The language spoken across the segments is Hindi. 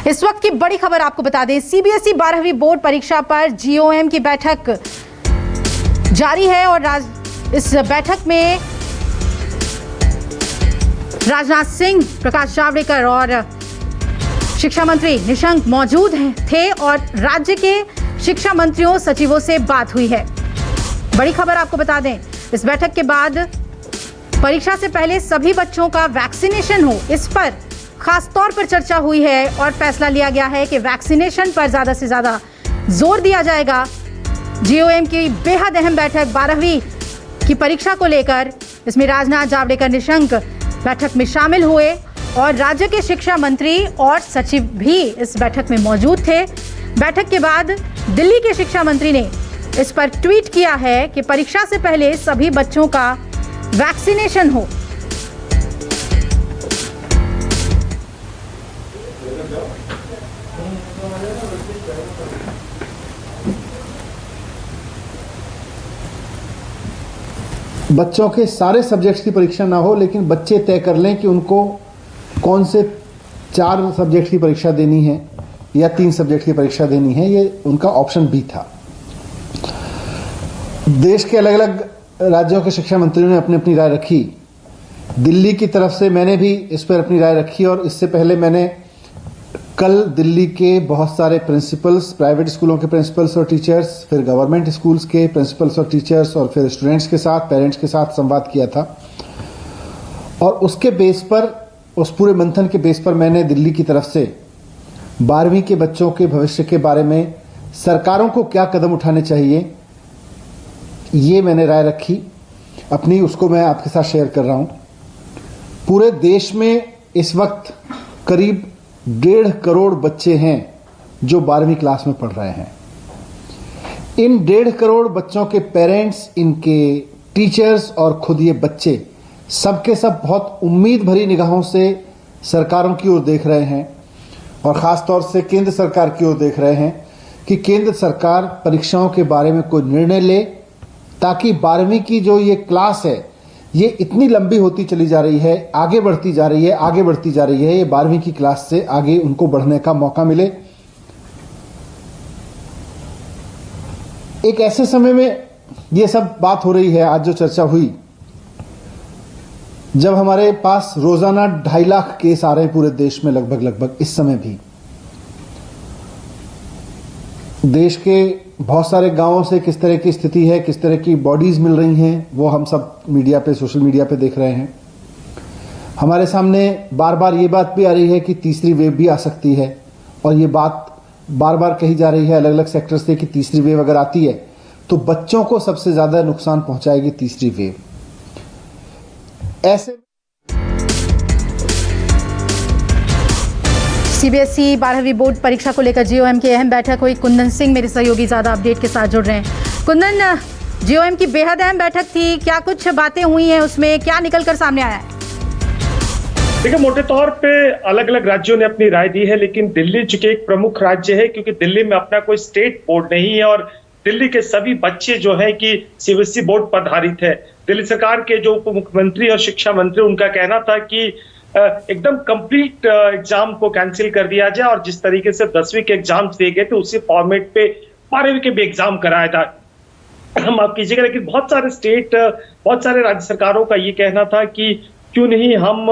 इस वक्त की बड़ी खबर आपको बता दें, सीबीएसई 12वीं बोर्ड परीक्षा पर जीओएम की बैठक जारी है और इस बैठक में राजनाथ सिंह, प्रकाश जावड़ेकर और शिक्षा मंत्री निशंक मौजूद थे और राज्य के शिक्षा मंत्रियों, सचिवों से बात हुई है। बड़ी खबर आपको बता दें, इस बैठक के बाद परीक्षा से पहले सभी बच्चों का वैक्सीनेशन हो, इस पर खास तौर पर चर्चा हुई है और फैसला लिया गया है कि वैक्सीनेशन पर ज्यादा से ज्यादा जोर दिया जाएगा। जीओएम की बेहद अहम बैठक 12वीं की परीक्षा को लेकर, इसमें राजनाथ, जावड़ेकर, निशंक बैठक में शामिल हुए और राज्य के शिक्षा मंत्री और सचिव भी इस बैठक में मौजूद थे। बैठक के बाद दिल्ली के शिक्षा मंत्री ने इस पर ट्वीट किया है कि परीक्षा से पहले सभी बच्चों का वैक्सीनेशन हो। बच्चों के सारे सब्जेक्ट्स की परीक्षा ना हो, लेकिन बच्चे तय कर लें कि उनको कौन से 4 सब्जेक्ट की परीक्षा देनी है या 3 सब्जेक्ट की परीक्षा देनी है, ये उनका ऑप्शन भी था। देश के अलग अलग राज्यों के शिक्षा मंत्रियों ने अपनी अपनी राय रखी। दिल्ली की तरफ से मैंने भी इस पर अपनी राय रखी और इससे पहले मैंने कल दिल्ली के बहुत सारे प्रिंसिपल्स, प्राइवेट स्कूलों के प्रिंसिपल्स और टीचर्स, फिर गवर्नमेंट स्कूल्स के प्रिंसिपल्स और टीचर्स और फिर स्टूडेंट्स के साथ, पेरेंट्स के साथ संवाद किया था और उसके बेस पर, उस पूरे मंथन के बेस पर मैंने दिल्ली की तरफ से 12वीं के बच्चों के भविष्य के बारे में सरकारों को क्या कदम उठाने चाहिए, ये मैंने राय रखी अपनी, उसको मैं आपके साथ शेयर कर रहा हूं। पूरे देश में इस वक्त करीब 1.5 करोड़ बच्चे हैं जो 12वीं क्लास में पढ़ रहे हैं। इन 1.5 करोड़ बच्चों के पेरेंट्स, इनके टीचर्स और खुद ये बच्चे सबके सब बहुत उम्मीद भरी निगाहों से सरकारों की ओर देख रहे हैं और ख़ास तौर से केंद्र सरकार की ओर देख रहे हैं कि केंद्र सरकार परीक्षाओं के बारे में कोई निर्णय ले, ताकि 12वीं की जो ये क्लास है ये इतनी लंबी होती चली जा रही है, आगे बढ़ती जा रही है, आगे बढ़ती जा रही है, ये 12वीं की क्लास से आगे उनको बढ़ने का मौका मिले। एक ऐसे समय में ये सब बात हो रही है, आज जो चर्चा हुई, जब हमारे पास रोजाना 2.5 लाख केस आ रहे हैं पूरे देश में, लगभग इस समय भी देश के बहुत सारे गांवों से किस तरह की स्थिति है, किस तरह की बॉडीज मिल रही हैं, वो हम सब मीडिया पे, सोशल मीडिया पे देख रहे हैं। हमारे सामने बार बार ये बात भी आ रही है कि तीसरी वेव भी आ सकती है और ये बात बार बार कही जा रही है अलग अलग सेक्टर से कि तीसरी वेव अगर आती है तो बच्चों को सबसे ज्यादा नुकसान पहुंचाएगी तीसरी वेव। ऐसे सीबीएसई 12वीं बोर्ड परीक्षा को लेकर जीओएम की अहम बैठक हुई। कुंदन सिंह मेरे सहयोगी ज्यादा अपडेट के साथ जुड़ रहे हैं। कुंदन, जीओएम की बेहद अहम बैठक थी, क्या कुछ बातें हुई हैं, उसमें क्या निकलकर सामने आया है? देखिए, मोटे तौर पे अलग अलग राज्यों ने अपनी राय दी है, लेकिन दिल्ली चूंकि एक प्रमुख राज्य है, क्योंकि दिल्ली में अपना कोई स्टेट बोर्ड नहीं है और दिल्ली के सभी बच्चे जो है कि सीबीएसई बोर्ड पर आधारित है। दिल्ली सरकार के जो उप मुख्यमंत्री और शिक्षा मंत्री, उनका कहना था कि एकदम कंप्लीट एग्जाम को कैंसिल कर दिया जाए और जिस तरीके से 10वीं के एग्जाम्स दिए गए थे उसी फॉर्मेट पे 12वीं के भी एग्जाम कराया था। माफ कीजिएगा, लेकिन बहुत सारे राज्य सरकारों का ये कहना था कि क्यों नहीं हम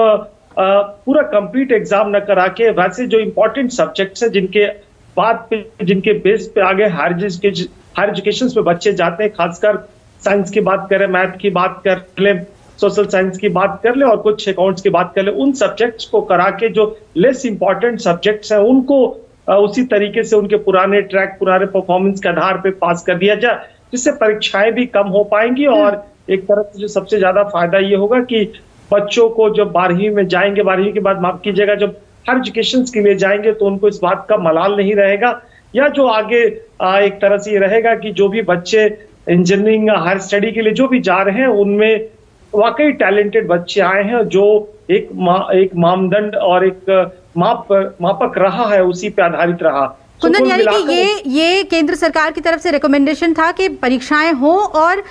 पूरा कंप्लीट एग्जाम न करा के वैसे जो इंपॉर्टेंट सब्जेक्ट्स हैं जिनके बेस पे आगे हायर एजुकेशन में बच्चे जाते हैं, खासकर साइंस की बात करें, मैथ की बात कर लें, सोशल साइंस की बात कर ले और कुछ अकाउंट्स की बात कर ले, उन सब्जेक्ट्स को करा के जो लेस इंपॉर्टेंट सब्जेक्ट्स हैं उनको उसी तरीके से उनके पुराने ट्रैक, पुराने परफॉर्मेंस के आधार पे पास कर दिया जाए, जिससे परीक्षाएं भी कम हो पाएंगी और एक तरफ से जो सबसे ज्यादा फायदा ये होगा कि बच्चों को जब 12वीं में जाएंगे, 12वीं के बाद माफ कीजिएगा जब हायर एजुकेशन के लिए जाएंगे तो उनको इस बात का मलाल नहीं रहेगा, या जो आगे एक तरह से ये रहेगा कि जो भी बच्चे इंजीनियरिंग, हायर स्टडी के लिए जो भी जा रहे हैं उनमें वाकई टैलेंटेड बच्चे आए हैं जो एक मानदंड और एक मापक रहा है, उसी पे आधारित रहा। कुंदन, यानी कि ये केंद्र सरकार की तरफ से रिकमेंडेशन था कि परीक्षाएं हो और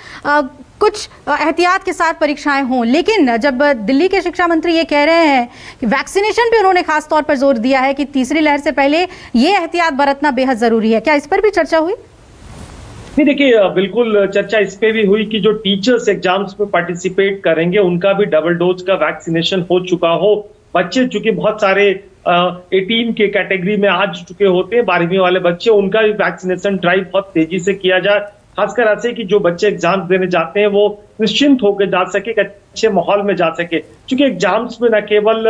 कुछ एहतियात के साथ परीक्षाएं हों, लेकिन जब दिल्ली के शिक्षा मंत्री ये कह रहे हैं कि वैक्सीनेशन पे उन्होंने खास तौर पर जोर दिया है कि तीसरी लहर से पहले ये एहतियात बरतना बेहद जरूरी है, क्या इस पर भी चर्चा हुई? नहीं, देखिए बिल्कुल चर्चा इस पे भी हुई कि जो टीचर्स एग्जाम्स में पार्टिसिपेट करेंगे उनका भी डबल डोज का वैक्सीनेशन हो चुका हो। बच्चे चूंकि बहुत सारे 18 के कैटेगरी में आ चुके होते हैं, 12वीं वाले बच्चे, उनका भी वैक्सीनेशन ड्राइव बहुत तेजी से किया जाए, खासकर ऐसे कि जो बच्चे एग्जाम्स देने जाते हैं वो निश्चिंत होकर जा सके, एक अच्छे माहौल में जा सके। क्योंकि एग्जाम्स में न केवल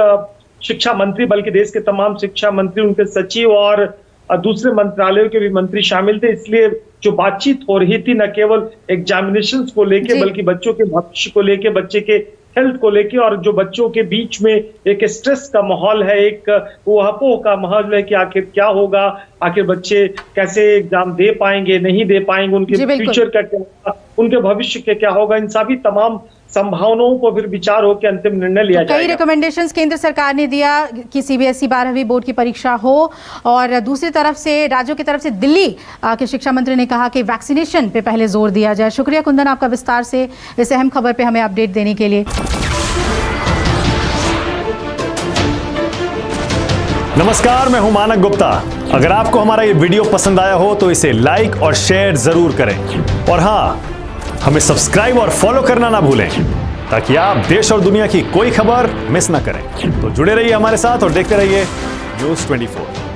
शिक्षा मंत्री बल्कि देश के तमाम शिक्षा मंत्री, उनके सचिव और दूसरे मंत्रालयों के भी मंत्री शामिल थे, इसलिए जो बातचीत हो रही थी न केवल एग्जामिनेशंस को लेके बल्कि बच्चों के भविष्य को लेके, बच्चे के हेल्थ को लेके, और जो बच्चों के बीच में एक स्ट्रेस का माहौल है, एक ऊहापोह का माहौल है कि आखिर क्या होगा, आखिर बच्चे कैसे एग्जाम दे पाएंगे, नहीं दे पाएंगे, उनके फ्यूचर का क्या होगा, उनके भविष्य के क्या होगा, इन सभी तमाम संभावनाओं पर फिर विचार होकर अंतिम निर्णय लिया जाएगा। कई रिकमेंडेशंस केंद्र सरकार ने दिया कि सीबीएसई 12वीं बोर्ड की परीक्षा हो, और दूसरी तरफ से राज्यों की तरफ से दिल्ली के शिक्षा मंत्री ने कहा कि वैक्सीनेशन पे पहले जोर दिया जाए। शुक्रिया कुंदन आपका विस्तार से इस अहम खबर पे हमें अपडेट देने के लिए। नमस्कार, मैं हूं मानक गुप्ता। अगर आपको हमारा ये वीडियो पसंद आया हो तो इसे लाइक और शेयर जरूर करें, और हाँ, हमें सब्सक्राइब और फॉलो करना ना भूलें ताकि आप देश और दुनिया की कोई खबर मिस ना करें। तो जुड़े रहिए हमारे साथ और देखते रहिए News 24।